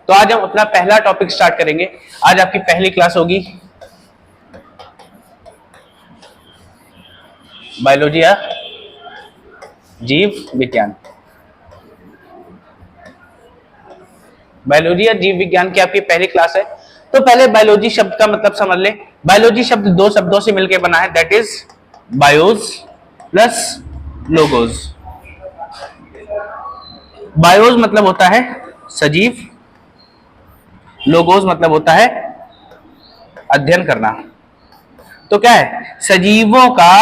तो आज हम अपना पहला टॉपिक स्टार्ट करेंगे। आज आपकी पहली क्लास होगी बायोलॉजी या जीव विज्ञान। बायोलॉजी या जीव विज्ञान की आपकी पहली क्लास है। तो पहले बायोलॉजी शब्द का मतलब समझ ले। बायोलॉजी शब्द दो शब्दों से मिलकर बना है, that is BIOS plus logos. BIOS मतलब होता है सजीव, लोगोस मतलब होता है अध्ययन करना। तो क्या है, सजीवों का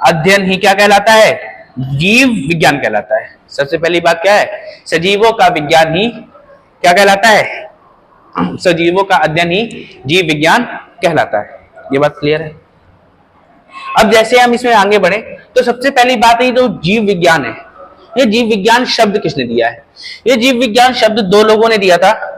अध्ययन ही क्या कहलाता है, जीव विज्ञान कहलाता है। सबसे पहली बात क्या है, सजीवों का विज्ञान ही क्या कहलाता है, सजीवों का अध्ययन ही जीव विज्ञान कहलाता है। ये बात क्लियर है। अब जैसे हम इसमें आगे बढ़े तो सबसे पहली बात है, जो जीव विज्ञान है, ये जीव विज्ञान शब्द किसने दिया है? ये जीव विज्ञान शब्द दो लोगों ने दिया था।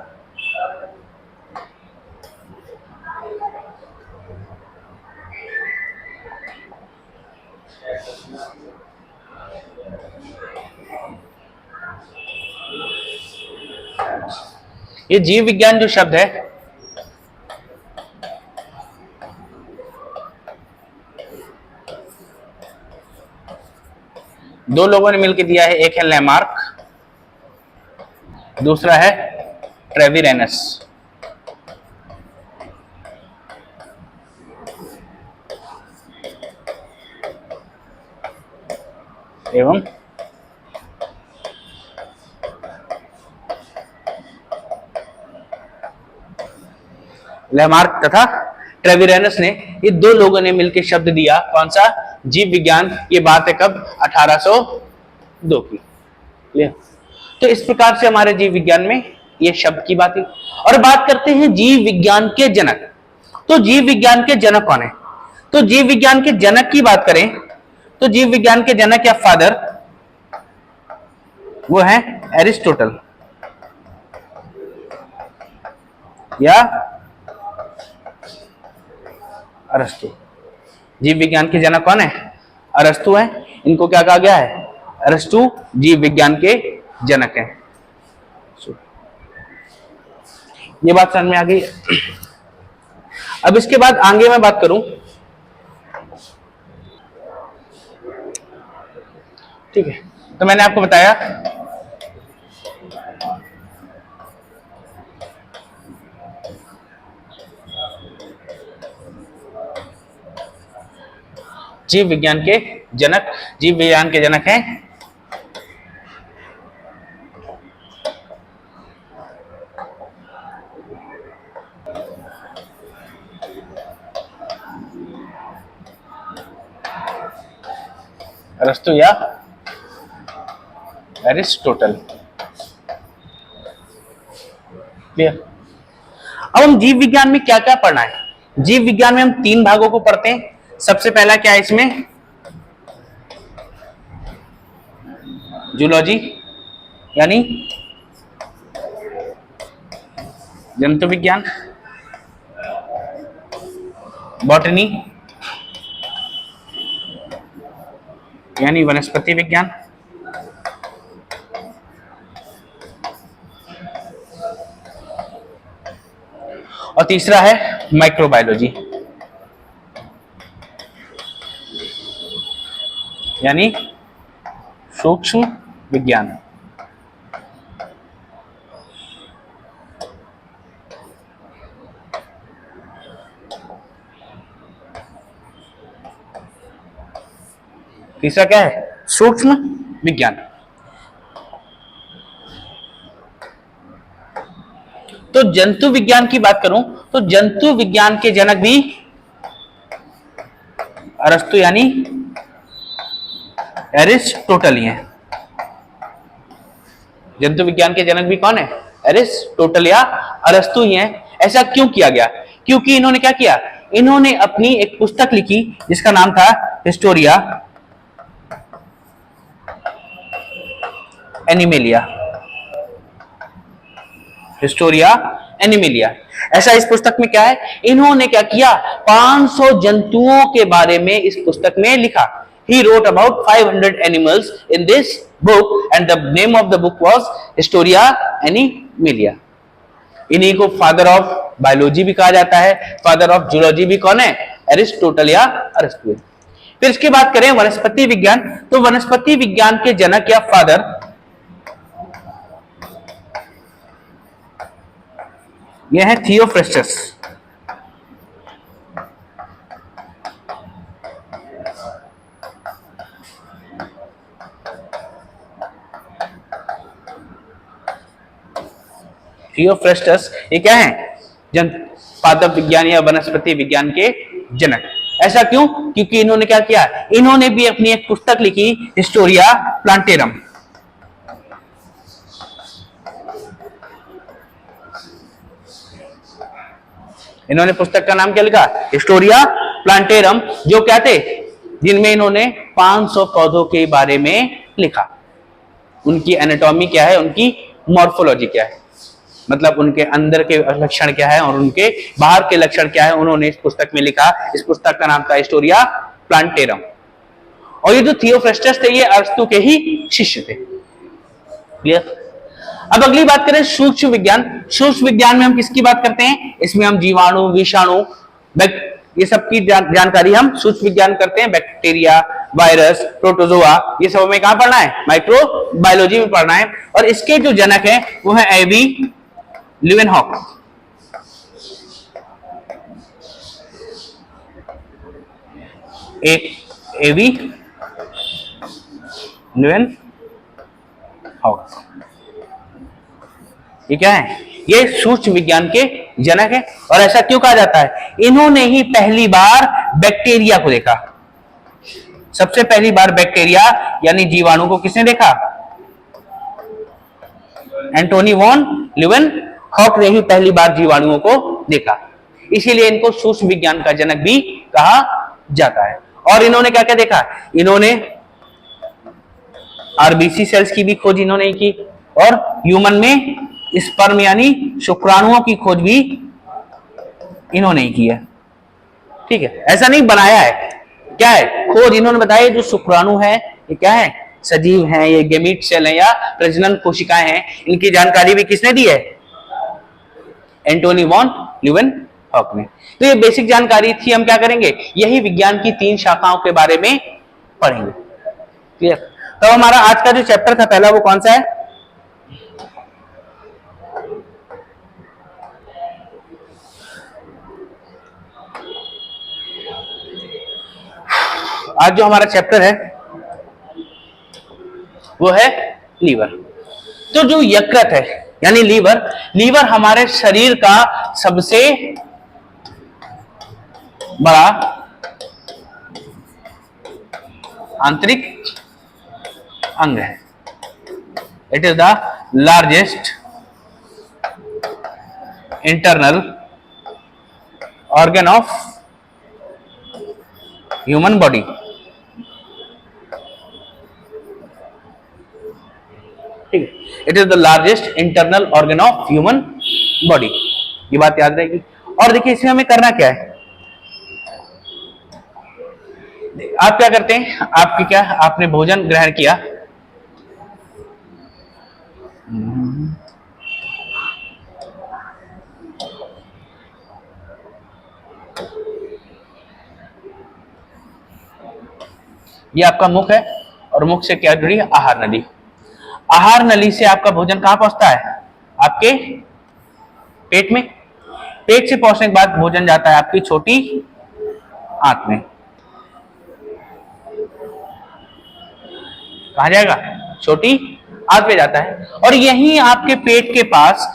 ये जीव विज्ञान जो शब्द है, दो लोगों ने मिलकर दिया है। एक है लैमार्क, दूसरा है ट्रेविरेनस। एवं लैमार्क तथा ट्रेविरेनस ने, ये दो लोगों ने मिलकर शब्द दिया। कौन सा, जीव विज्ञान। ये बात है कब, 1802 की। क्लियर। तो इस प्रकार से हमारे जीव विज्ञान में ये शब्द की बात है। और बात करते हैं जीव विज्ञान के जनक। तो जीव विज्ञान के जनक कौन है? तो जीव विज्ञान के जनक की बात करें तो जीव विज्ञान के जनक या फादर वो है एरिस्टोटल या अरस्तु। जीव विज्ञान के जनक कौन है? अरस्तु है। इनको क्या कहा गया है, अरस्तु जीव विज्ञान के जनक हैं। ये बात समझ में आ गई। अब इसके बाद आगे मैं बात करूं, ठीक है। तो मैंने आपको बताया जीव विज्ञान के जनक, जीव विज्ञान के जनक हैं अरस्तु या एरिस्टोटल। क्लियर। अब हम जीव विज्ञान में क्या क्या पढ़ना है? जीव विज्ञान में हम तीन भागों को पढ़ते हैं। सबसे पहला क्या है इसमें, जूलॉजी यानी जंतु विज्ञान, बॉटनी यानी वनस्पति विज्ञान, और तीसरा है माइक्रोबायोलॉजी यानी सूक्ष्म विज्ञान। तीसरा क्या है, सूक्ष्म विज्ञान। तो जंतु विज्ञान की बात करूं तो जंतु विज्ञान के जनक भी अरस्तु यानी एरिस्टोटल ही हैं। जंतु विज्ञान के जनक भी कौन है, एरिस्टोटल या अरस्तु ही हैं। ऐसा क्यों किया गया? क्योंकि इन्होंने क्या किया, इन्होंने अपनी एक पुस्तक लिखी जिसका नाम था हिस्टोरिया एनिमेलिया। Historia animalia. ऐसा इस पुस्तक में क्या है, इन्होंने क्या किया, 500 जंतुओं के बारे में इस पुस्तक में लिखा। He wrote about 500 animals in this book and the name of the book was Historia Animalia. इन्हीं को फादर ऑफ बायोलॉजी भी कहा जाता है। फादर ऑफ जूलॉजी भी कौन है? एरिस्टोटल या अरस्तु। फिर इसकी बात करें वनस्पति विज्ञान, तो वनस्पति विज्ञान के जनक या फादर यह है थियोफ्रेस्टस। थियोफ्रेस्टस ये क्या है? पादप विज्ञान या वनस्पति विज्ञान के जनक। ऐसा क्यों? क्योंकि इन्होंने क्या किया, इन्होंने भी अपनी एक पुस्तक लिखी हिस्टोरिया प्लांटेरम। इन्होंने पुस्तक का नाम क्या लिखा? Historia plantarum. जो क्या थे? जिनमें इन्होंने 500 पौधों के बारे में लिखा। उनकी एनाटॉमी क्या है, उनकी मॉर्फोलॉजी क्या है, मतलब उनके अंदर के लक्षण क्या है और उनके बाहर के लक्षण क्या है, उन्होंने इस पुस्तक में लिखा। इस पुस्तक का नाम था हिस्टोरिया प्लांटेरम। और ये जो थियोफ्रेस्टस थे ये अरस्तु के ही शिष्य थे। क्लियर? अब अगली बात करें सूक्ष्म विज्ञान। सूक्ष्म विज्ञान में हम किसकी बात करते हैं? इसमें हम जीवाणु, विषाणु, ये सब की जानकारी हम सूक्ष्म विज्ञान करते हैं। बैक्टीरिया, वायरस, प्रोटोजोआ, ये सब हमें कहां पढ़ना है? माइक्रोबायोलॉजी में पढ़ना है। और इसके जो जनक है वो है एवी लीवेनहॉक। एवी लीवेनहॉक ये क्या है? ये सूक्ष्म विज्ञान के जनक है। और ऐसा क्यों कहा जाता है? इन्होंने ही पहली बार बैक्टीरिया को देखा। सबसे पहली बार बैक्टीरिया यानी जीवाणु को किसने देखा? एंटोनी वॉन लीवेनहॉक ने ही पहली बार जीवाणुओं को देखा। इसीलिए इनको सूक्ष्म विज्ञान का जनक भी कहा जाता है। और इन्होंने क्या क्या देखा? इन्होंने आरबीसी सेल्स की भी खोज इन्होंने की और ह्यूमन में स्पर्म यानी शुक्राणुओं की खोज भी इन्होंने ही की है। ठीक है, ऐसा नहीं बनाया है, क्या है? खोज इन्होंने बताया। जो शुक्राणु है ये क्या है? सजीव हैं, ये गेमीट सेल है या प्रजनन कोशिकाएं हैं। इनकी जानकारी भी किसने दी है? एंटोनी वॉन लीवेनहॉक ने। तो ये बेसिक जानकारी थी। हम क्या करेंगे? यही विज्ञान की 3 शाखाओं के बारे में पढ़ेंगे। क्लियर? तो हमारा आज का जो चैप्टर था पहला वो कौन सा है? आज जो हमारा चैप्टर है वो है लीवर। तो जो यकृत है यानी लीवर हमारे शरीर का सबसे बड़ा आंतरिक अंग है। It is the largest internal organ of human body. ठीक है, it is the largest internal organ of human body. ये बात याद रहेगी। और देखिए इसमें हमें करना क्या है? आप क्या करते हैं? आपकी क्या, आपने भोजन ग्रहण किया, ये आपका मुख है और मुख से क्या जुड़ी है? आहार नली। आहार नली से आपका भोजन कहां पहुंचता है? आपके पेट में। पेट से पहुंचने के बाद भोजन जाता है आपकी छोटी आंत में। कहा जाएगा? छोटी आंत में जाता है। और यहीं आपके पेट के पास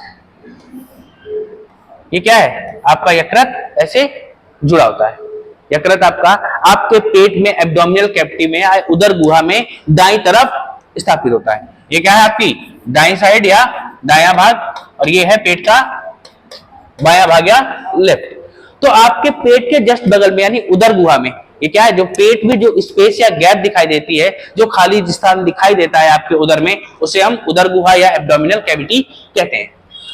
ये क्या है? आपका यकृत ऐसे जुड़ा होता है। यकृत आपका आपके पेट में एब्डोमिनल कैविटी में उदर गुहा में दाईं तरफ स्थापित होता है। ये क्या है? आपकी दाईं साइड या दायां भाग, और ये है पेट का बायां भाग या लेफ्ट। तो आपके पेट के जस्ट बगल में यानी उदर गुहा में ये क्या है? जो पेट में जो स्पेस या गैप दिखाई देती है, जो खाली स्थान दिखाई देता है आपके उदर में, उसे हम उदर गुहा या एब्डोमिनल कैविटी कहते हैं।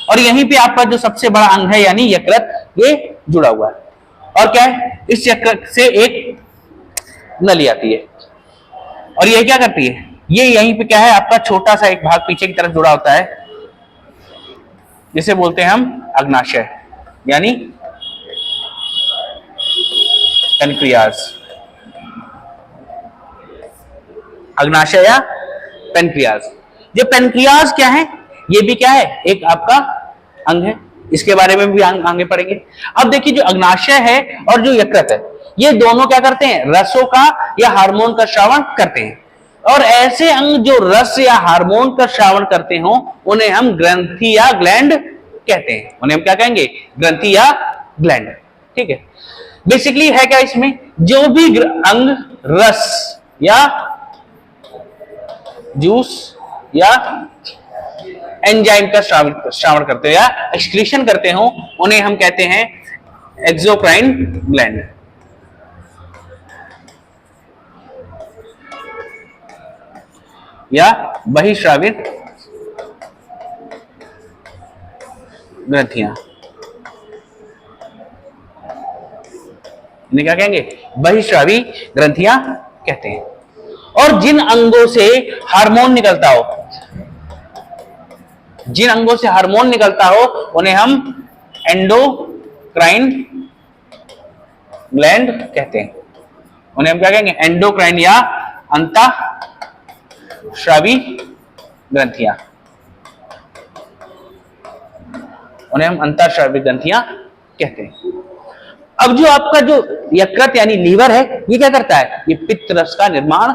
और यहीं पे आपका जो सबसे बड़ा अंग है यानी यकृत, ये जुड़ा हुआ है। और क्या है? इस यकृत से एक नली आती है और ये क्या करती है? ये यहीं पे क्या है? आपका छोटा सा एक भाग पीछे की तरफ जुड़ा होता है। जिसे बोलते हैं हम अग्नाशय यानी पेनक्रियाज। अग्नाशय या पेनक्रियाज। जो पेनक्रियाज क्या है, ये भी क्या है, एक आपका अंग है। इसके बारे में भी आगे पढ़ेंगे। अब देखिए जो अग्नाशय है और जो यकृत है, ये दोनों क्या करते हैं, रसों का या हार्मोन का श्रावण करते हैं। और ऐसे अंग जो रस या हार्मोन का श्रावण करते हो उन्हें हम ग्रंथि या ग्लैंड कहते हैं। उन्हें हम क्या कहेंगे, ग्रंथि या ग्लैंड। ठीक है, बेसिकली है क्या इसमें, जो भी अंग रस या जूस या एंजाइम का श्रावण करते हो या एक्सक्रीशन करते हो उन्हें हम कहते हैं एक्सोक्राइन ग्लैंड। या बहिस्रावित ग्रंथियां, इन्हें क्या कहेंगे, बहिस्रावी ग्रंथियां कहते हैं। और जिन अंगों से हार्मोन निकलता हो, जिन अंगों से हार्मोन निकलता हो उन्हें हम एंडोक्राइन ग्लैंड कहते हैं। उन्हें हम क्या कहेंगे, एंडोक्राइन या अंतःस्रावी ग्रंथियां। उन्हें हम अंतःस्रावी ग्रंथियां कहते हैं। अब जो आपका जो यकृत यानी लीवर है, ये क्या करता है, ये पित्त रस का निर्माण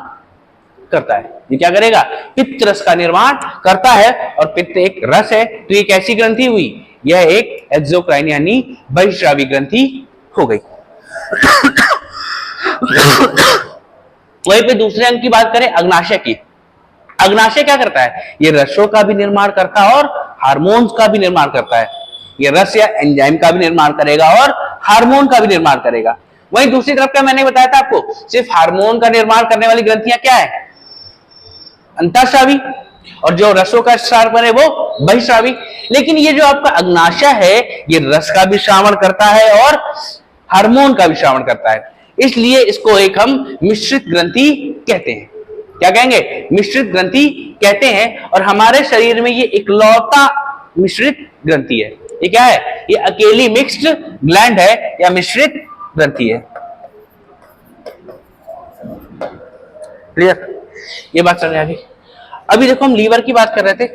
करता है। ये क्या करेगा, पित्त रस का निर्माण करता है। और पित्त एक रस है, तो ये कैसी ग्रंथि हुई, यह एक एक्सोक्राइन यानी बहिस्रावी ग्रंथि हो गई। वहीं पे दूसरे अंग की बात करें, अग्नाशय की। अग्नाशय क्या करता है, ये रसों का भी निर्माण करता है और हार्मोन्स का भी निर्माण करता है। ये रस या एंजाइम का भी निर्माण करेगा और हार्मोन का भी निर्माण करेगा। वहीं दूसरी तरफ क्या मैंने बताया था आपको, सिर्फ हार्मोन का निर्माण करने वाली ग्रंथियां क्या है, अंतःस्रावी, और जो रसों का स्राव करे वो बहिस्रावी। लेकिन ये जो आपका अग्नाशय है, ये रस का भी श्रावण करता है और हार्मोन का भी श्रावण करता है। इसलिए इसको एक हम मिश्रित ग्रंथि कहते हैं। क्या कहेंगे, मिश्रित ग्रंथि कहते हैं। और हमारे शरीर में ये इकलौता मिश्रित ग्रंथि है। ये क्या है, ये अकेली मिक्स्ड ग्लैंड है या मिश्रित ग्रंथि है। क्लियर, ये बात समझ आ गई। अभी देखो हम लीवर की बात कर रहे थे,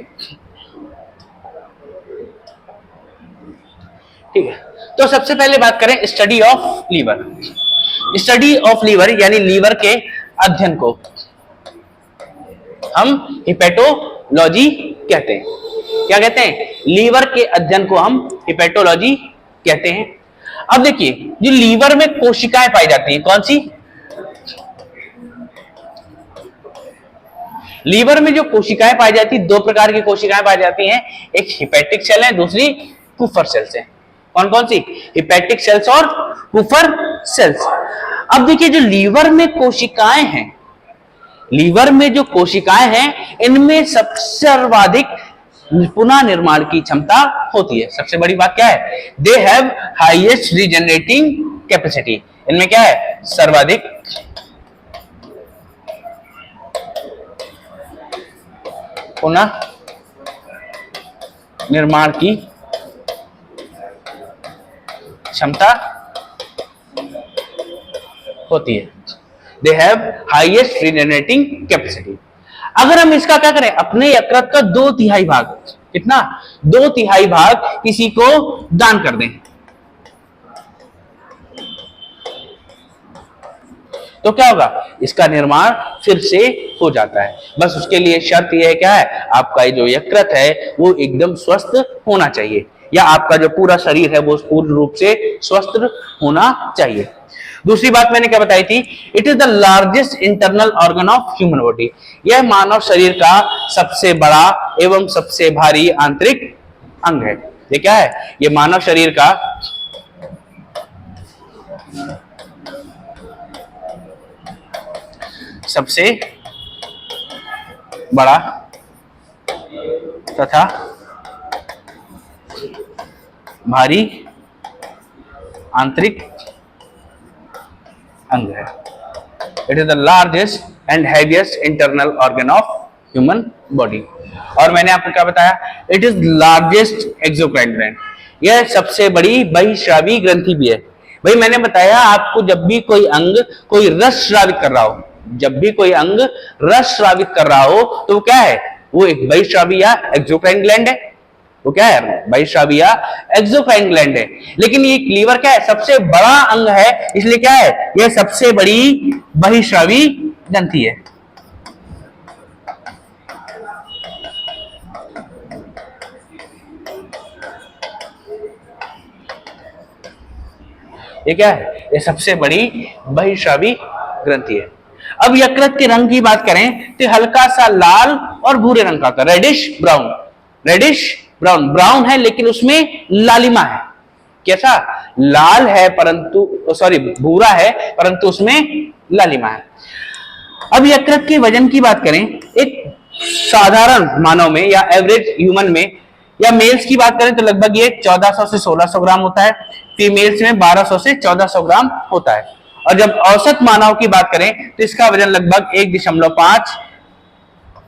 ठीक है। तो सबसे पहले बात करें study of liver. Study of liver यानी लीवर के अध्ययन को हम हिपेटोलॉजी कहते हैं। क्या कहते हैं, लीवर के अध्ययन को हम हिपेटोलॉजी कहते हैं। अब देखिए जो लीवर में कोशिकाएं पाई जाती हैं, कौन सी, लीवर में जो कोशिकाएं पाई जाती है, दो प्रकार की कोशिकाएं पाई जाती हैं, एक हिपेटिक सेल है, दूसरी कुफर सेल्स है। कौन कौन सी, हिपेटिक सेल्स और कुफर सेल्स। अब देखिए जो लीवर में कोशिकाएं हैं, लीवर में जो कोशिकाएं हैं, इनमें सबसे सर्वाधिक पुनः निर्माण की क्षमता होती है। सबसे बड़ी बात क्या है, they have highest regenerating capacity. इनमें क्या है, सर्वाधिक पुनः निर्माण की क्षमता होती है। They have highest regenerating capacity. अगर हम इसका क्या करें, अपने यकृत का 2/3 भाग, कितना, 2/3 भाग किसी को दान कर दें, तो क्या होगा, इसका निर्माण फिर से हो जाता है। बस उसके लिए शर्त यह है, क्या है, आपका जो यकृत है वो एकदम स्वस्थ होना चाहिए, या आपका जो पूरा शरीर है वो पूर्ण रूप से स्वस्थ होना चाहिए। दूसरी बात मैंने क्या बताई थी, it is the largest internal organ of human body. यह मानव शरीर का सबसे बड़ा एवं सबसे भारी आंतरिक अंग है। ये क्या है, ये मानव शरीर का सबसे बड़ा तथा भारी आंतरिक अंग है। It is the largest and heaviest internal organ of human body. और मैंने आपको क्या बताया, it is largest exocrine gland, यह सबसे बड़ी बहिस्रावी ग्रंथि भी है। भाई मैंने बताया आपको, जब भी कोई अंग कोई रस स्रावित कर रहा हो, जब भी कोई अंग रस स्रावित कर रहा हो तो वो क्या है, वो एक बहिस्रावी या एक्सोक्राइन ग्लैंड है। वो क्या है, बहिस्रावी या एक्सोक्राइन ग्लैंड है। लेकिन ये लीवर क्या है, सबसे बड़ा अंग है, इसलिए क्या है, यह सबसे बड़ी बहिस्रावी ग्रंथि है। ये क्या है, ये सबसे बड़ी बहिस्रावी ग्रंथि है। अब यकृत के रंग की बात करें तो हल्का सा लाल और भूरे रंग का होता है, reddish brown, reddish brown, brown है लेकिन उसमें लालिमा है। कैसा, लाल है परंतु सॉरी भूरा है परंतु उसमें लालिमा है। अब यकृत के वजन की बात करें, एक साधारण मानव में या एवरेज ह्यूमन में या मेल्स की बात करें तो लगभग ये 1400 से 1600 ग्राम होता है, फीमेल्स में 1200 से 1400 ग्राम होता है। और जब औसत मानव की बात करें तो इसका वजन लगभग 1.5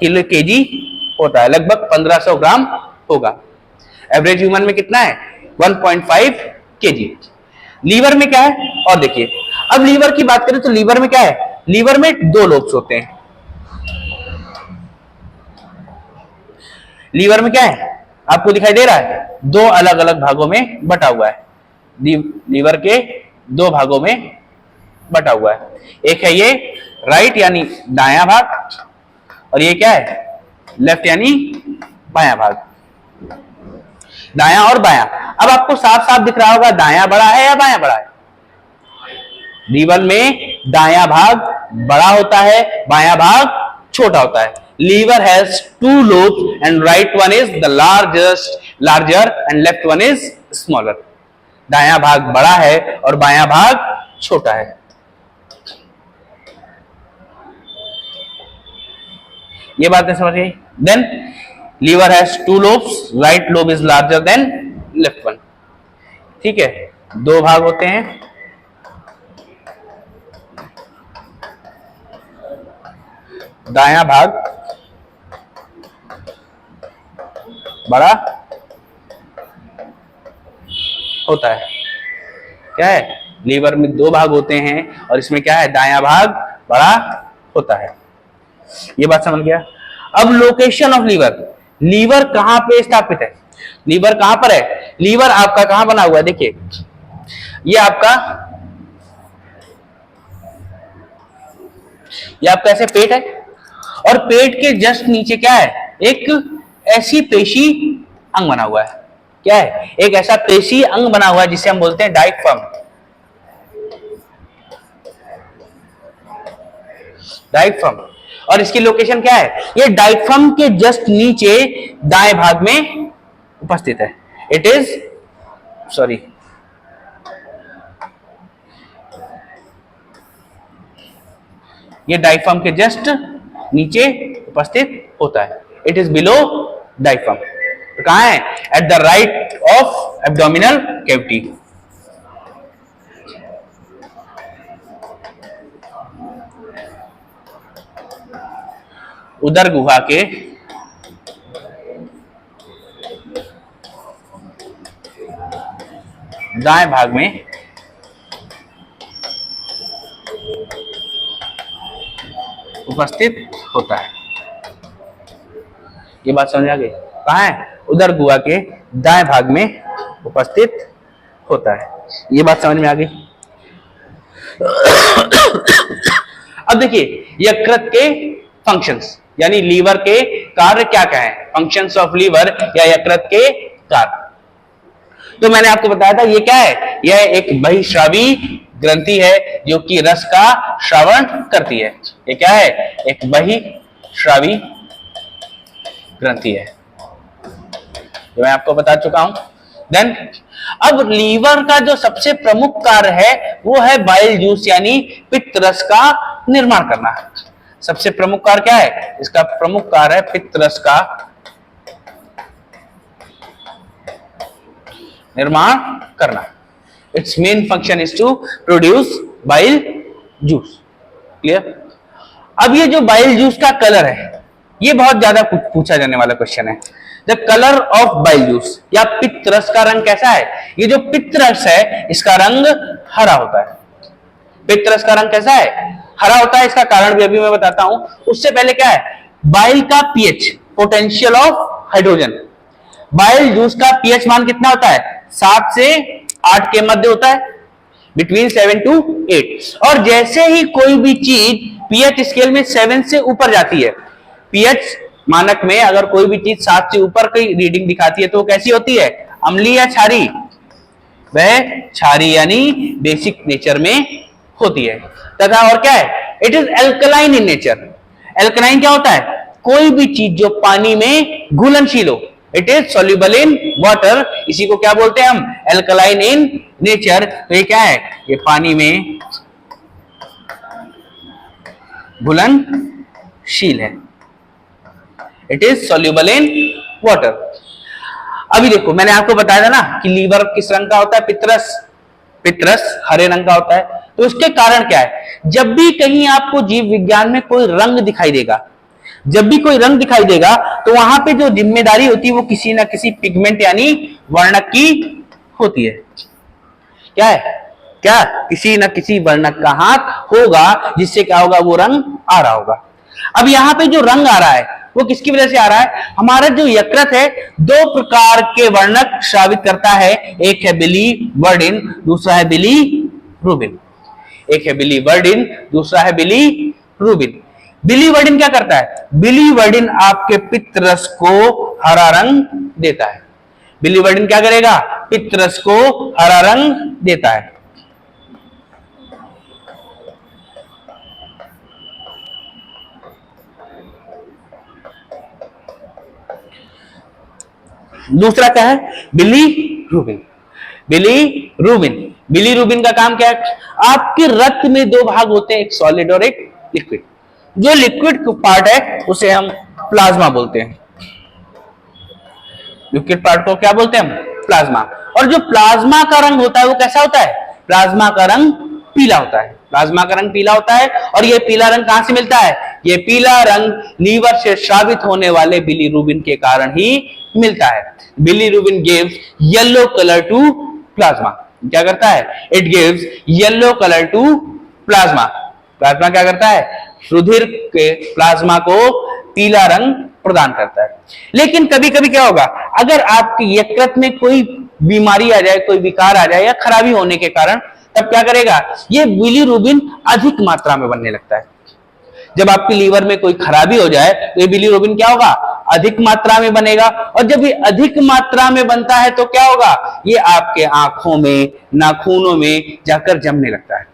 किलो केजी होता है, लगभग 1500 ग्राम होगा। एवरेज ह्यूमन में कितना है, 1.5 केजी। लीवर में क्या है, और देखिए अब लीवर की बात करें तो लीवर में क्या है, लीवर में 2 लोब्स होते हैं। लीवर में क्या है, आपको दिखाई दे रहा है, 2 अलग अलग भागों में बटा हुआ है। लीवर के 2 भागों में बटा हुआ है, एक है ये राइट यानी दायां भाग, और ये क्या है, लेफ्ट यानी बायां भाग। दायां और बायां, अब आपको साफ साफ दिख रहा होगा दायां बड़ा है या बायां बड़ा है। लीवर में दायां भाग बड़ा होता है, बायां भाग छोटा होता है। Liver has 2 lobes and right one is the larger and left one is smaller। दायां भाग बड़ा है और बायां भाग छोटा है। ये बातें समझ गई। Then liver has 2 lobes, right lobe is larger than left one. ठीक है, 2 भाग होते हैं, दायां भाग बड़ा होता है। क्या है, लीवर में 2 भाग होते हैं और इसमें क्या है, दायां भाग बड़ा होता है। ये बात समझ गया। अब लोकेशन ऑफ लीवर, लीवर कहां पे स्थापित है, लीवर कहां पर है, लीवर आपका कहां बना हुआ है, देखिए ये आपका ऐसे पेट है और पेट के जस्ट नीचे क्या है, एक ऐसी पेशी अंग बना हुआ है। क्या है, एक ऐसा पेशी अंग बना हुआ है जिसे हम बोलते हैं डायफ्राम। डायफ्राम, और इसकी लोकेशन क्या है, ये डायफ्राम के जस्ट नीचे दाएं भाग में उपस्थित है। इट इज सॉरी ये डायफ्राम के जस्ट नीचे उपस्थित होता है। It is below diaphragm. तो कहां है, at the right of abdominal cavity. उदर गुहा के दाएं भाग में उपस्थित होता है। ये बात समझ आ गई, कहां है, उदर गुहा के दाएं भाग में उपस्थित होता है। ये बात समझ में आ गई। अब देखिए यकृत के फंक्शंस यानी लीवर के कार्य क्या क्या है, फंक्शंस ऑफ लीवर या यकृत के कार्य। तो मैंने आपको बताया था ये क्या है, यह एक बहिस्रावी ग्रंथि है जो कि रस का श्रवण करती है। ये क्या है, एक बहिस्रावी ग्रंथि है जो मैं आपको बता चुका हूं। देन अब लीवर का जो सबसे प्रमुख कार्य है वो है बाइल जूस यानी पित्त रस का निर्माण करना। सबसे प्रमुख कार्य क्या है, इसका प्रमुख कार्य है पित्त रस का निर्माण करना। It's main function is to produce bile juice. Clear. अब ये जो बाइल जूस का कलर है ये बहुत ज्यादा पूछा जाने वाला क्वेश्चन है। The colour of bile juice या पित्त रस का रंग कैसा है? ये जो पित्त रस है इसका रंग हरा होता है। पित्त रस का रंग कैसा है? हरा होता है। इसका कारण भी अभी मैं बताता हूं। उससे पहले क्या है, बाइल का pH, potential of hydrogen. Bile juice का पीएच मान कितना होता है? 7 से 8 के मध्य होता है, बिटवीन 7 to 8। और जैसे ही कोई भी चीज पीएच स्केल में 7 से ऊपर जाती है, पीएच मानक में अगर कोई भी चीज 7 से ऊपर की रीडिंग दिखाती है तो वो कैसी होती है? अम्लीय या क्षारीय? वह क्षारीय यानी बेसिक नेचर में होती है। तथा और क्या है? It is alkaline in nature. Alkaline क्या होता है? कोई भी चीज जो पानी में घुलनशील हो। It is soluble in water. इसी को क्या बोलते हैं हम? Alkaline in nature. तो ये क्या है? ये पानी में घुलनशील है। It is soluble in water. अभी देखो, मैंने आपको बताया था ना कि लीवर किस रंग का होता है? पित्तरस। पित्तरस हरे रंग का होता है। तो इसके कारण क्या है? जब भी कहीं आपको जीव विज्ञान में कोई रंग दिखाई देगा, जब भी कोई रंग दिखाई देगा तो वहां पे जो जिम्मेदारी होती है वो किसी ना किसी पिगमेंट यानी वर्णक की होती है। क्या है? क्या? किसी ना किसी वर्णक का हाथ होगा जिससे क्या होगा? वो रंग आ रहा होगा। अब यहां पे जो रंग आ रहा है वो किसकी वजह से आ रहा है? हमारा जो यकृत है 2 प्रकार के वर्णक स्रावित करता है। एक है बिलीवर्डिन, दूसरा है बिलीरुबिन। एक है बिलीवर्डिन, दूसरा है बिलीरुबिन। बिलीवर्डिन क्या करता है? बिलीवर्डिन आपके पित्त रस को हरा रंग देता है। बिलीवर्डिन क्या करेगा? पित्त रस को हरा रंग देता है। दूसरा क्या है? बिलीरुबिन। बिलीरुबिन, बिलीरुबिन का काम क्या है? आपके रक्त में 2 भाग होते हैं, एक सॉलिड और एक लिक्विड। जो लिक्विड पार्ट है उसे हम प्लाज्मा बोलते हैं। लिक्विड पार्ट को क्या बोलते हैं हम? प्लाज्मा। और जो प्लाज्मा का रंग होता है वो कैसा होता है? प्लाज्मा का रंग पीला होता है। प्लाज्मा का रंग पीला होता है। और ये पीला रंग कहां से मिलता है? ये पीला रंग लीवर से स्रावित होने वाले बिलीरुबिन के कारण ही मिलता है। Bilirubin gives yellow colour to plasma. क्या करता है? It gives yellow colour to plasma. Plasma क्या करता है? रुधिर के प्लाज्मा को पीला रंग प्रदान करता है। लेकिन कभी कभी क्या होगा? अगर आपके यकृत में कोई बीमारी आ जाए, कोई विकार आ जाए या खराबी होने के कारण, तब क्या करेगा? ये बिलीरुबिन अधिक मात्रा में बनने लगता है। जब आपकी लीवर में कोई खराबी हो जाए तो ये बिलीरुबिन क्या होगा? अधिक मात्रा में बनेगा। और जब ये अधिक मात्रा में बनता है तो क्या होगा? ये आपके आंखों में, नाखूनों में जाकर जमने लगता है।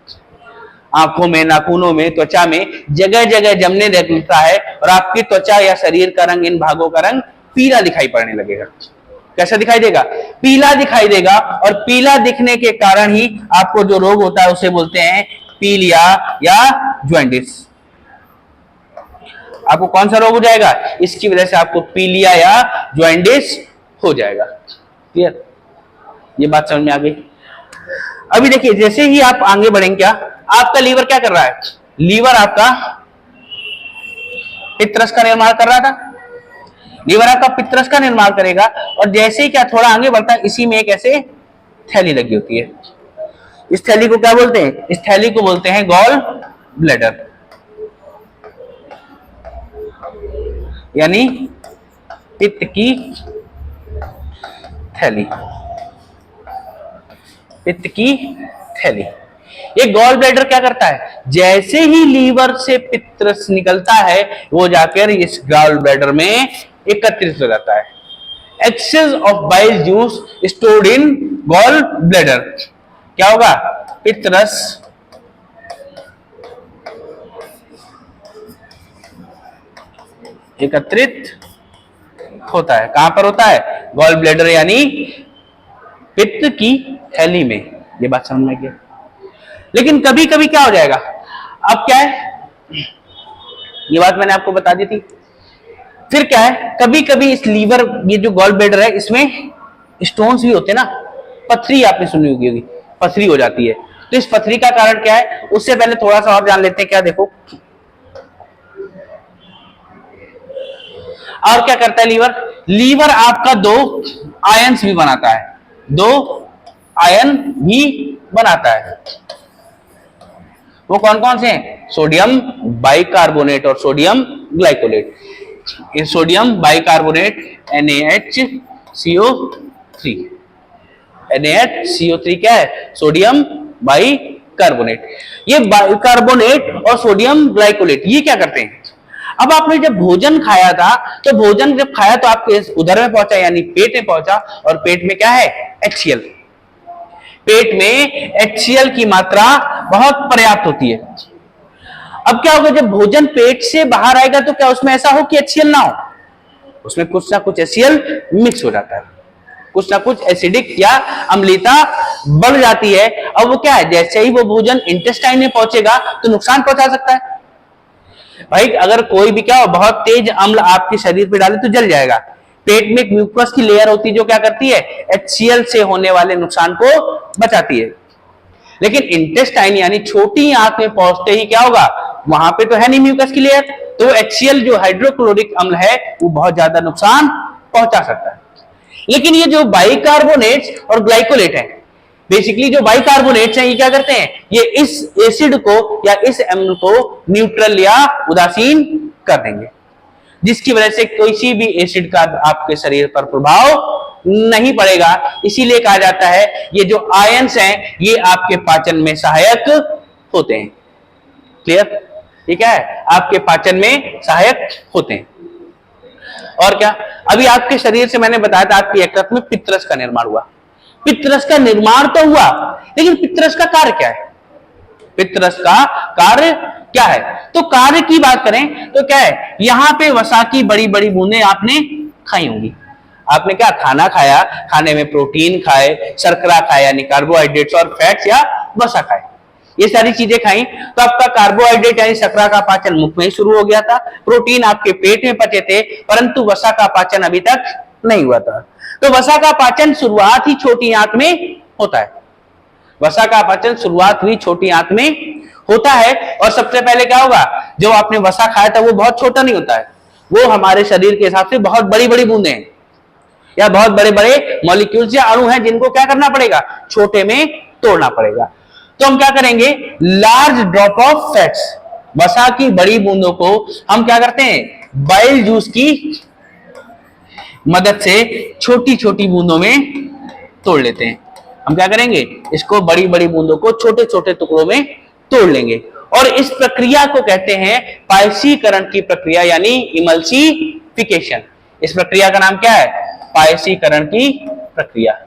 आंखों में, नाखूनों में, त्वचा में जगह जगह जमने लगता है और आपकी त्वचा या शरीर का रंग, इन भागों का रंग पीला दिखाई पड़ने लगेगा। कैसा दिखाई देगा? पीला दिखाई देगा। और पीला दिखने के कारण ही आपको जो रोग होता है उसे बोलते हैं पीलिया या जॉन्डिस। आपको कौन सा रोग हो जाएगा? इसकी वजह से आपको पीलिया या जॉन्डिस हो जाएगा। क्लियर? ये बात समझ में आ गई? अभी देखिए, जैसे ही आप आगे बढ़ेंगे, क्या आपका लीवर क्या कर रहा है? लीवर आपका पित्तरस का निर्माण कर रहा था। लीवर आपका पित्तरस का निर्माण करेगा और जैसे ही क्या थोड़ा आगे बढ़ता है, इसी में एक ऐसे थैली लगी होती है। इस थैली को क्या बोलते हैं? इस थैली को बोलते हैं गॉल ब्लैडर, यानी पित्त की थैली। पित्त की थैली। ये गॉल ब्लैडर क्या करता है? जैसे ही लीवर से पित्तरस निकलता है वो जाकर इस गॉल ब्लैडर में एकत्रित हो जाता है। Excess of bile juice stored in gall bladder. क्या होगा? पित्तरस एकत्रित होता है। कहां पर होता है? गॉल ब्लैडर यानी पित्त की थैली में। ये बात समझ में गई? लेकिन कभी कभी क्या हो जाएगा? अब क्या है, ये बात मैंने आपको बता दी थी। फिर क्या है, कभी कभी इस लीवर, ये जो गॉल ब्लैडर है, इसमें स्टोन्स भी होते हैं ना, पथरी आपने सुनी होगी, पथरी हो जाती है। तो इस पथरी का कारण क्या है, उससे पहले थोड़ा सा और जान लेते हैं। क्या देखो, और क्या करता है लीवर? लीवर आपका दो आयंस भी बनाता है, दो आयन भी बनाता है। वो कौन कौन से हैं? सोडियम बाइकार्बोनेट और सोडियम ग्लाइकोलेट। ये सोडियम बाइकार्बोनेट NaHCO3, NaHCO3 क्या है? Sodium bicarbonate. ये बाइकार्बोनेट और सोडियम ग्लाइकोलेट ये क्या करते हैं? अब आपने जब भोजन खाया था, तो भोजन जब खाया तो आपके उदर में पहुंचा, यानी पेट में पहुंचा, और पेट में क्या है? HCl। पेट में HCl की मात्रा बहुत पर्याप्त होती है। अब क्या होगा, जब भोजन पेट से बाहर आएगा तो क्या उसमें ऐसा हो कि HCl ना हो? उसमें कुछ ना कुछ HCl मिक्स हो जाता है, कुछ ना कुछ एसिडिक या अम्लता बढ़ जाती है। अब वो क्या है, जैसे ही वो भोजन इंटेस्टाइन में पहुंचेगा तो नुकसान पहुंचा सकता है। भाई अगर कोई भी क्या हो, बहुत तेज अम्ल आपके शरीर पे डाले तो जल जाएगा। पेट में एक म्यूकस की लेयर होती है जो क्या करती है? HCl से होने वाले नुकसान को बचाती है। लेकिन इंटेस्टाइन यानी छोटी आंत में पहुंचते ही क्या होगा, वहां पे तो है नहीं म्यूकस की लेयर, तो HCl जो हाइड्रोक्लोरिक अम्ल है वो बहुत ज्यादा नुकसान पहुंचा सकता है। लेकिन ये जो बाइकार्बोनेट्स और ग्लाइकोलेट है, बेसिकली जो बाइकार्बोनेट्स हैं ये क्या करते हैं? ये इस एसिड को या इस अम्ल को न्यूट्रल या उदासीन कर देंगे, जिसकी वजह से किसी भी एसिड का आपके शरीर पर प्रभाव नहीं पड़ेगा। इसीलिए कहा जाता है ये जो आयंस हैं ये आपके पाचन में सहायक होते हैं। क्लियर? ठीक है, आपके पाचन में सहायक होते हैं। और क्या, अभी आपके शरीर से मैंने बताया था आपके यकृत में पित्तरस का निर्माण हुआ। पित्तरस का निर्माण तो हुआ, लेकिन पित्तरस का कार्य क्या है? पित्तरस का कार्य क्या है? तो कार्य की बात करें तो क्या है, यहां पे वसा की बड़ी बड़ी बूंदें आपने खाई होंगी। आपने क्या खाना खाया, खाने में प्रोटीन खाए, शर्करा खाया यानी कार्बोहाइड्रेट्स, और फैट्स या वसा खाए, ये सारी चीजें खाई। तो आपका कार्बोहाइड्रेट यानी शर्करा का पाचन मुख में ही शुरू हो गया था, प्रोटीन आपके पेट में पचे थे, परंतु वसा का पाचन अभी तक नहीं हुआ था। तो वसा का पाचन शुरुआत ही छोटी आंत में होता है। वसा का पाचन शुरुआत हुई छोटी आंत में होता है। और सबसे पहले क्या होगा, जो आपने वसा खाया था वो बहुत छोटा नहीं होता है, वो हमारे शरीर के हिसाब से बहुत बड़ी बड़ी बूंदें हैं या बहुत बड़े बड़े मॉलिक्यूल्स या अणु हैं, जिनको क्या करना पड़ेगा, छोटे में तोड़ना पड़ेगा। तो हम क्या करेंगे, लार्ज ड्रॉप ऑफ फैट्स, वसा की बड़ी बूंदों को हम क्या करते हैं, बाइल जूस की मदद से छोटी छोटी बूंदों में तोड़ लेते हैं। हम क्या करेंगे, इसको बड़ी बड़ी बूंदों को छोटे छोटे टुकड़ों में तोड़ लेंगे, और इस प्रक्रिया को कहते हैं पायसीकरण की प्रक्रिया यानी इमल्सिफिकेशन। इस प्रक्रिया का नाम क्या है, पायसीकरण की प्रक्रिया।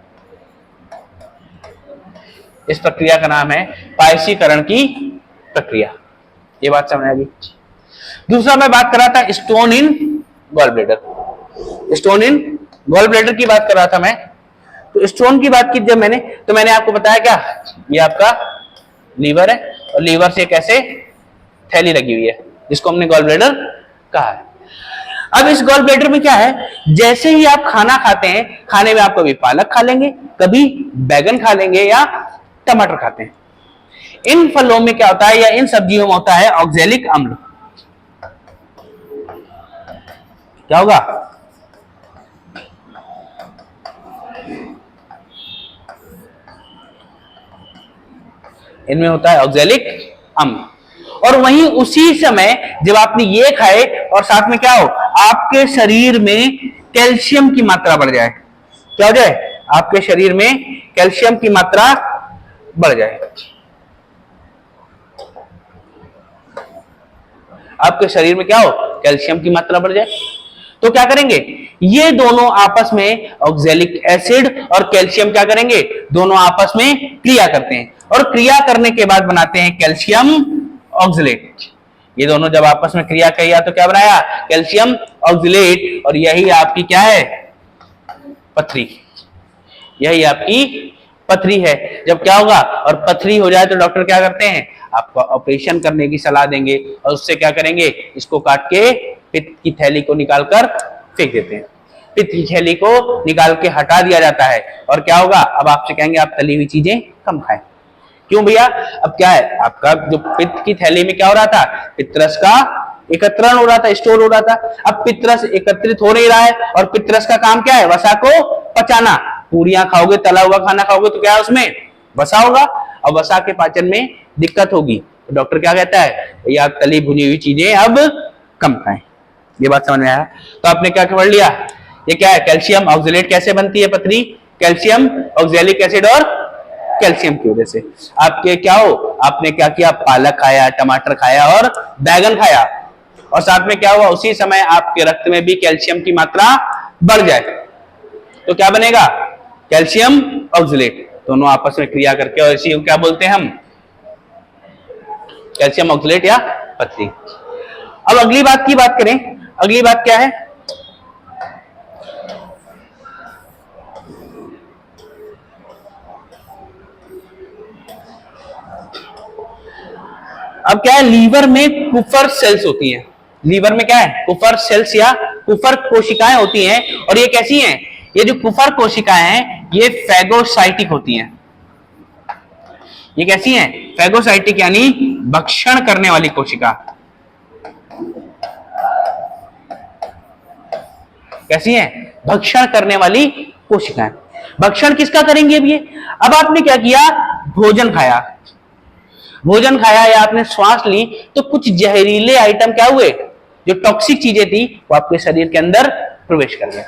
इस प्रक्रिया का नाम है पायसीकरण की प्रक्रिया। ये बात समझ आ गई। दूसरा मैं बात कर रहा था stone in gall bladder. Stone in gall bladder की बात कर रहा था मैं। तो स्टोन की बात की जब मैंने, तो मैंने आपको बताया क्या, ये आपका लीवर है, और लीवर से कैसे थैली लगी हुई है जिसको हमने गॉल ब्लैडर कहा है। अब इस गॉल ब्लैडर में क्या है, जैसे ही आप खाना खाते हैं, खाने में आप कभी पालक खा लेंगे, कभी बैगन खा लेंगे या टमाटर खाते हैं। इन फलों में क्या होता है या इन सब्जियों में होता है ऑक्जेलिक अम्ल। क्या होगा, इनमें होता है ऑक्जेलिक अम्ल। और वहीं उसी समय जब आपने ये खाए और साथ में क्या हो, आपके शरीर में कैल्शियम की मात्रा बढ़ जाए, क्या हो जाए, आपके शरीर में कैल्शियम की मात्रा बढ़ जाए, आपके शरीर में क्या हो, कैल्शियम की मात्रा बढ़ जाए, तो क्या करेंगे, ये दोनों आपस में ऑक्जेलिक एसिड और कैल्शियम क्या करेंगे, दोनों आपस में क्रिया करते हैं, और क्रिया करने के बाद बनाते हैं कैल्शियम ऑक्सलेट। ये दोनों जब आपस में क्रिया किया तो क्या बनाया, कैल्शियम ऑक्सलेट। और यही आपकी क्या है, पथरी। यही आपकी पथरी है। जब क्या होगा, और पथरी हो जाए तो डॉक्टर क्या करते हैं, आपको ऑपरेशन करने की सलाह देंगे, और उससे क्या करेंगे, इसको काट के पित्त की थैली को निकालकर फेंक देते हैं। पित्त की थैली को निकाल के हटा दिया जाता है, और क्या होगा, अब आपसे कहेंगे आप तली हुई चीजें कम खाएं। क्यों भैया, अब क्या है, आपका जो पित्त की थैली में क्या हो रहा था, पित्तरस का एकत्रण हो रहा था, स्टोर हो रहा था। अब पित्रस एकत्रित हो नहीं रहा है, और पित्रस का काम क्या है? वसा को पचाना। पूरियां खाओगे, तला हुआ खाना खाओगे तो क्या है उसमें? वसा होगा, और वसा के पाचन में दिक्कत होगी। तो डॉक्टर क्या कहता है? भैया आप तली भुनी हुई चीजें अब कम खाएं। ये बात समझ में आया? तो आपने क्या पढ़ लिया? ये क्या है? कैल्शियम ऑक्सलेट कैसे बनती है पथरी? कैल्शियम ऑक्सैलिक एसिड और कैल्शियम की वजह से। आपके क्या हो, आपने क्या किया? पालक खाया, टमाटर खाया और बैगन खाया, और साथ में क्या हुआ? उसी समय आपके रक्त में भी कैल्शियम की मात्रा बढ़ जाए तो क्या बनेगा? Calcium oxalate. दोनों आपस में क्रिया करके, और इसी को क्या बोलते हैं हम? कैल्शियम ऑक्सलेट या पथरी। अब अगली बात की बात करें। अगली बात क्या है? अब क्या है? लीवर में कुफर सेल्स होती हैं। लीवर में क्या है? कुफर सेल्स या कुफर कोशिकाएं होती हैं, और ये कैसी हैं? ये जो कुफर कोशिकाएं हैं ये फैगोसाइटिक होती हैं। ये कैसी हैं? फैगोसाइटिक यानी भक्षण करने वाली कोशिका। कैसी हैं? भक्षण करने वाली कोशिकाएं। भक्षण किसका करेंगे अब ये? अब आपने क्या किया? भोजन खाया, भोजन खाया या आपने श्वास ली, तो कुछ जहरीले आइटम क्या हुए? जो टॉक्सिक चीजें थी वो आपके शरीर के अंदर प्रवेश कर गए,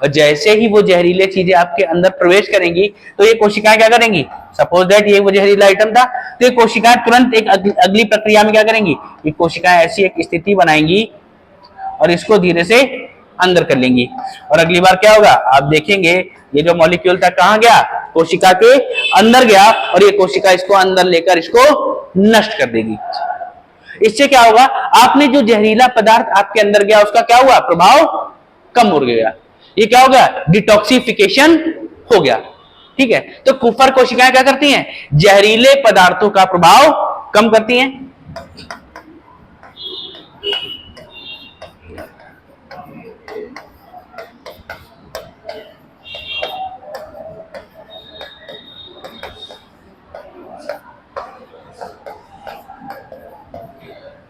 और जैसे ही वो जहरीले चीजें आपके अंदर प्रवेश करेंगी तो ये कोशिकाएं क्या करेंगी? सपोज दैट ये वो जहरीला आइटम था, तो ये कोशिकाएं तुरंत एक अगली प्रक्रिया में क्या करेंगी? ये कोशिकाएं ऐसी एक स्थिति बनाएंगी और इसको धीरे से अंदर कर लेंगी, और अगली बार क्या होगा? आप देखेंगे ये जो मॉलिक्यूल था कहां गया? कोशिका के अंदर गया, और ये कोशिका इसको अंदर लेकर इसको नष्ट कर देगी। इससे क्या होगा? आपने जो जहरीला पदार्थ आपके अंदर गया उसका क्या हुआ? प्रभाव कम हो गया। ये क्या हो गया? डिटॉक्सिफिकेशन हो गया। ठीक है, तो कुफर कोशिकाएं क्या करती हैं? जहरीले पदार्थों का प्रभाव कम करती हैं।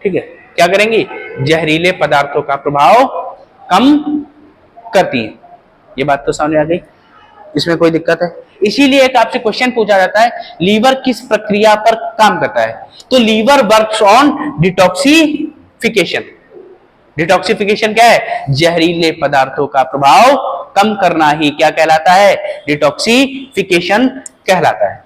ठीक है, क्या करेंगी? जहरीले पदार्थों का प्रभाव कम करती हैं। ये बात तो समझ आ गई, इसमें कोई दिक्कत है? इसीलिए एक आपसे क्वेश्चन पूछा जाता है, लीवर किस प्रक्रिया पर काम करता है? तो liver works on detoxification. Detoxification क्या है? जहरीले पदार्थों का प्रभाव कम करना ही क्या कहलाता है? डिटॉक्सिफिकेशन कहलाता है।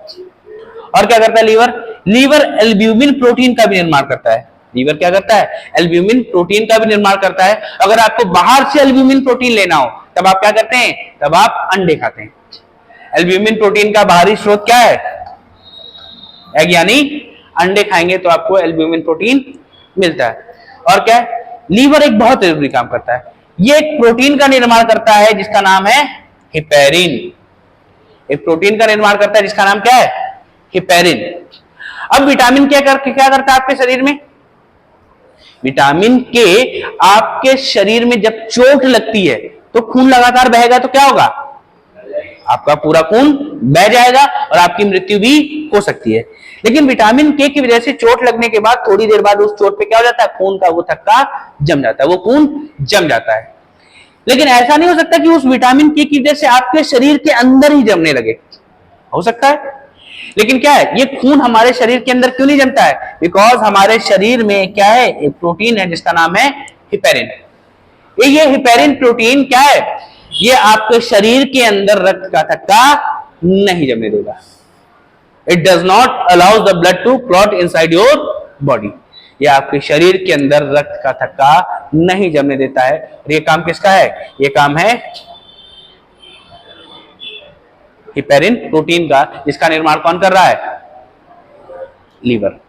और क्या करता है लीवर? लीवर एल्ब्यूमिन प्रोटीन का भी निर्माण करता है। लीवर क्या करता है? एल्ब्यूमिन प्रोटीन का भी निर्माण करता है। अगर आपको बाहर से एल्ब्यूमिन प्रोटीन लेना हो तब आप क्या करते हैं? तब आप अंडे खाते हैं। एल्ब्यूमिन प्रोटीन का बाहरी स्रोत क्या है? एग, यानी अंडे खाएंगे तो आपको एल्ब्यूमिन प्रोटीन मिलता है। और क्या है? लीवर एक बहुत जरूरी काम करता है। ये एक प्रोटीन का निर्माण करता है जिसका नाम है हिपेरिन। एक प्रोटीन का निर्माण करता है जिसका नाम क्या है? हिपेरिन। अब विटामिन क्या करता है आपके शरीर में? विटामिन के आपके शरीर में जब चोट लगती है तो खून लगातार बहेगा तो क्या होगा? आपका पूरा खून बह जाएगा और आपकी मृत्यु भी हो सकती है। लेकिन विटामिन के की वजह से चोट लगने के बाद थोड़ी देर बाद उस चोट पे क्या हो जाता है? खून का वो थक्का जम जाता है, वो खून जम जाता है। लेकिन ऐसा नहीं हो सकता कि उस विटामिन के की वजह से आपके शरीर के अंदर ही जमने लगे। हो सकता है, लेकिन क्या है? ये खून हमारे शरीर के अंदर क्यों नहीं जमता है? बिकॉज हमारे शरीर में क्या है? एक प्रोटीन है जिसका नाम है हिपेरिन। ये हिपेरिन प्रोटीन क्या है? ये आपके शरीर के अंदर रक्त का थक्का नहीं जमने देगा। It does not allow the blood to clot inside your body. ये आपके शरीर के अंदर रक्त का थक्का नहीं जमने देता है। और ये काम किसका है? ये काम है हिपेरिन प्रोटीन का, जिसका निर्माण कौन कर रहा है? लीवर।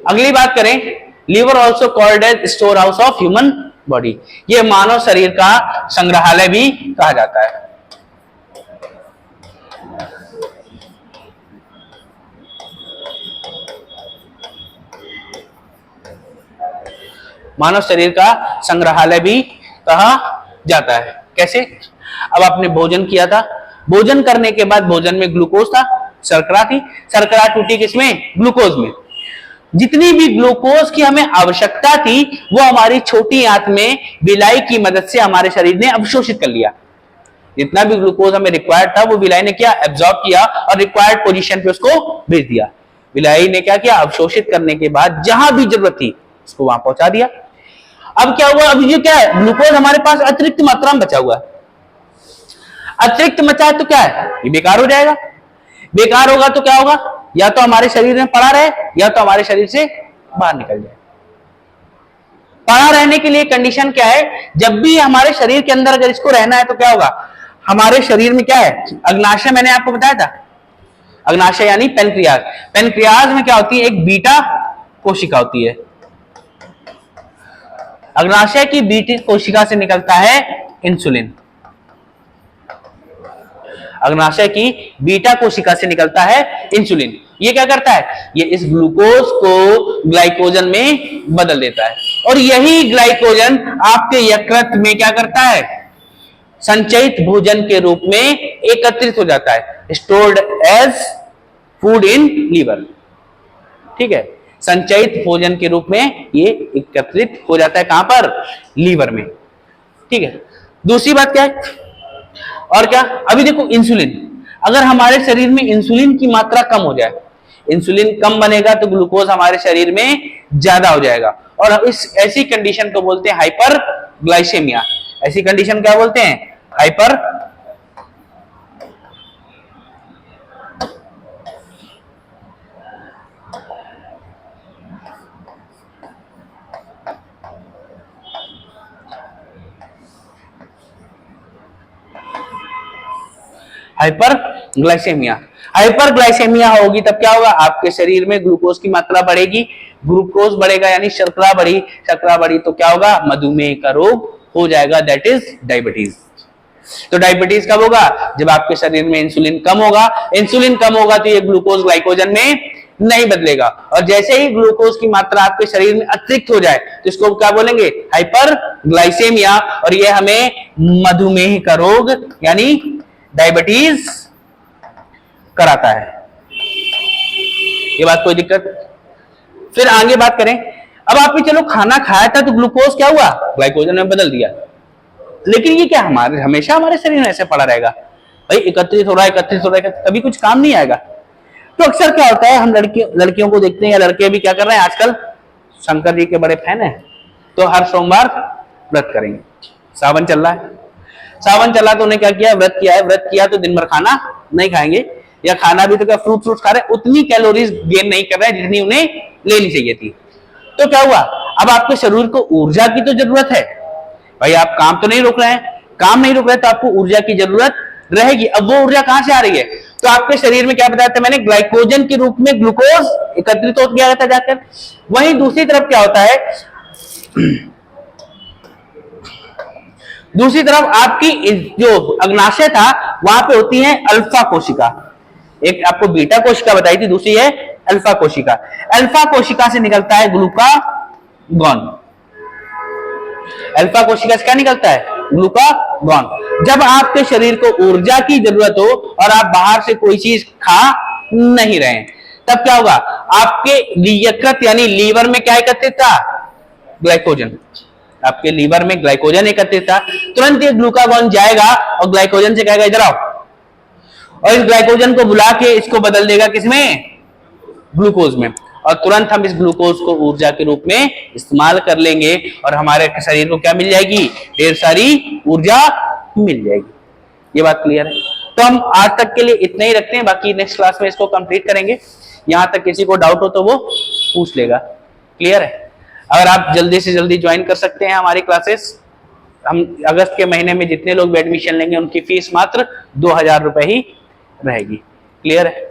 अगली बात करें, liver also called as store house of human body. ये मानव शरीर का संग्रहालय भी कहा जाता है। मानव शरीर का संग्रहालय भी कहा जाता है। कैसे? अब आपने भोजन किया था, भोजन करने के बाद भोजन में ग्लूकोज था, शर्करा थी, शर्करा टूटी किसमें? ग्लूकोज में। जितनी भी ग्लूकोज की हमें आवश्यकता थी वो हमारी छोटी आंत में विलाई की मदद से हमारे शरीर ने अवशोषित कर लिया। जितना भी ग्लूकोज हमें रिक्वायर्ड था वो विलाई ने क्या एब्जॉर्ब किया और रिक्वायर्ड पोजीशन पे उसको भेज दिया। विलाई ने क्या किया, अवशोषित करने के बाद जहां भी जरूरत थी उसको वहां पहुंचा दिया। अब क्या हुआ, अब ये क्या है, ग्लूकोज हमारे पास अतिरिक्त मात्रा में बचा हुआ है। अतिरिक्त बचा है तो क्या है, ये बेकार हो जाएगा। बेकार होगा तो क्या होगा, या तो हमारे शरीर में पड़ा रहे या तो हमारे शरीर से बाहर निकल जाए। पड़ा रहने के लिए कंडीशन क्या है, जब भी हमारे शरीर के अंदर अगर इसको रहना है तो क्या होगा, हमारे शरीर में क्या है, अग्नाशय मैंने आपको बताया था, अग्नाशय यानी पेनक्रियाज। पेनक्रियाज में क्या होती है, एक बीटा कोशिका होती है। अग्नाशय की बीटा कोशिका से निकलता है इंसुलिन। अग्नाशय की बीटा कोशिका से निकलता है इंसुलिन। ये क्या करता है, ये इस ग्लूकोज को ग्लाइकोजन में बदल देता है और यही ग्लाइकोजन आपके यकृत में क्या करता है, संचयित भोजन के रूप में एकत्रित हो जाता है, stored as food in liver. ठीक है, संचयित भोजन के रूप में ये एकत्रित हो जाता है, कहां पर, लीवर में। ठीक है, दूसरी बात क्या है, और क्या, अभी देखो इंसुलिन, अगर हमारे शरीर में इंसुलिन की मात्रा कम हो जाए, इंसुलिन कम बनेगा तो ग्लूकोज हमारे शरीर में ज्यादा हो जाएगा और इस ऐसी कंडीशन को बोलते हैं हाइपर ग्लाइसेमिया। ऐसी कंडीशन क्या बोलते हैं, hyper hyperglycaemia. Hyperglycaemia होगी तब क्या होगा, आपके शरीर में ग्लूकोज की मात्रा बढ़ेगी, ग्लूकोज बढ़ेगा यानी शर्करा बढ़ी, शर्करा बढ़ी तो क्या होगा, मधुमेह का रोग हो जाएगा, दैट इज डायबिटीज। तो डायबिटीज कब होगा, जब आपके शरीर में इंसुलिन कम होगा। इंसुलिन कम होगा तो ये ग्लूकोज ग्लाइकोजन में नहीं बदलेगा और जैसे ही ग्लूकोज की मात्रा आपके शरीर में अतिरिक्त हो जाए तो इसको क्या बोलेंगे, हाइपर ग्लाइसेमिया, और ये हमें मधुमेह का रोग यानी डायबिटीज कराता है। ये बात कोई दिक्कत। फिर आगे बात करें, अब आपने चलो खाना खाया था तो ग्लूकोज क्या हुआ, ग्लाइकोजन में बदल दिया, लेकिन ये क्या हमारे हमेशा हमारे शरीर में ऐसे पड़ा रहेगा, भाई एकत्रित हो रहा है, एकत्रित हो रहा है, कभी कुछ काम नहीं आएगा। तो अक्सर क्या होता है, हम लड़कियों को देखते हैं या लड़के भी क्या कर रहे हैं आजकल, शंकर जी के बड़े फैन है, तो हर सोमवार व्रत करेंगे। सावन चल रहा है, सावन चला तो उन्हें क्या किया, व्रत किया है, व्रत किया तो दिन भर खाना नहीं खाएंगे, या खाना भी तो क्या फ्रूट खा रहे, उतनी कैलोरीज गेन नहीं कर रहे हैं जितनी उन्हें लेनी चाहिए थी। तो क्या हुआ, अब आपके शरीर को ऊर्जा की तो जरूरत है, भाई आप काम तो नहीं रोक रहे हैं, काम नहीं रोक रहे तो आपको ऊर्जा की जरूरत रहेगी। अब वो ऊर्जा कहां से आ रही है, तो आपके शरीर में क्या बताया था मैंने, ग्लाइकोजन के रूप में ग्लूकोज एकत्रित हो गया था जाकर। वहीं दूसरी तरफ क्या होता है, दूसरी तरफ आपकी जो अग्नाशय था वहां पे होती है अल्फा कोशिका। एक आपको बीटा कोशिका बताई थी, दूसरी है अल्फा कोशिका। अल्फा कोशिका से निकलता है ग्लूकागॉन। अल्फा कोशिका से क्या निकलता है, ग्लूकागॉन। जब आपके शरीर को ऊर्जा की जरूरत हो और आप बाहर से कोई चीज खा नहीं रहे तब क्या होगा, आपके यकृत यानी लीवर में क्या एकत्रित था, ग्लाइकोजन। आपके लीवर में ग्लाइकोजन एकत्रित था, तुरंत ये ग्लूकागॉन जाएगा और ग्लाइकोजन से कहेगा इधर आओ, और इस ग्लाइकोजन को बुला के इसको बदल देगा किसमें, ग्लूकोज में, और तुरंत हम इस ग्लूकोज को ऊर्जा के रूप में इस्तेमाल कर लेंगे और हमारे शरीर को क्या मिल जाएगी, ढेर सारी ऊर्जा मिल जाएगी। ये बात क्लियर है। तो हम आज तक के लिए इतना ही रखते हैं, बाकी नेक्स्ट क्लास में इसको कंप्लीट करेंगे। यहां तक किसी को डाउट हो तो वो पूछ लेगा। क्लियर है। अगर आप जल्दी से जल्दी ज्वाइन कर सकते हैं हमारी क्लासेस। हम अगस्त के महीने में जितने लोग एडमिशन लेंगे उनकी फीस मात्र 2000 रुपए ही रहेगी। क्लियर है।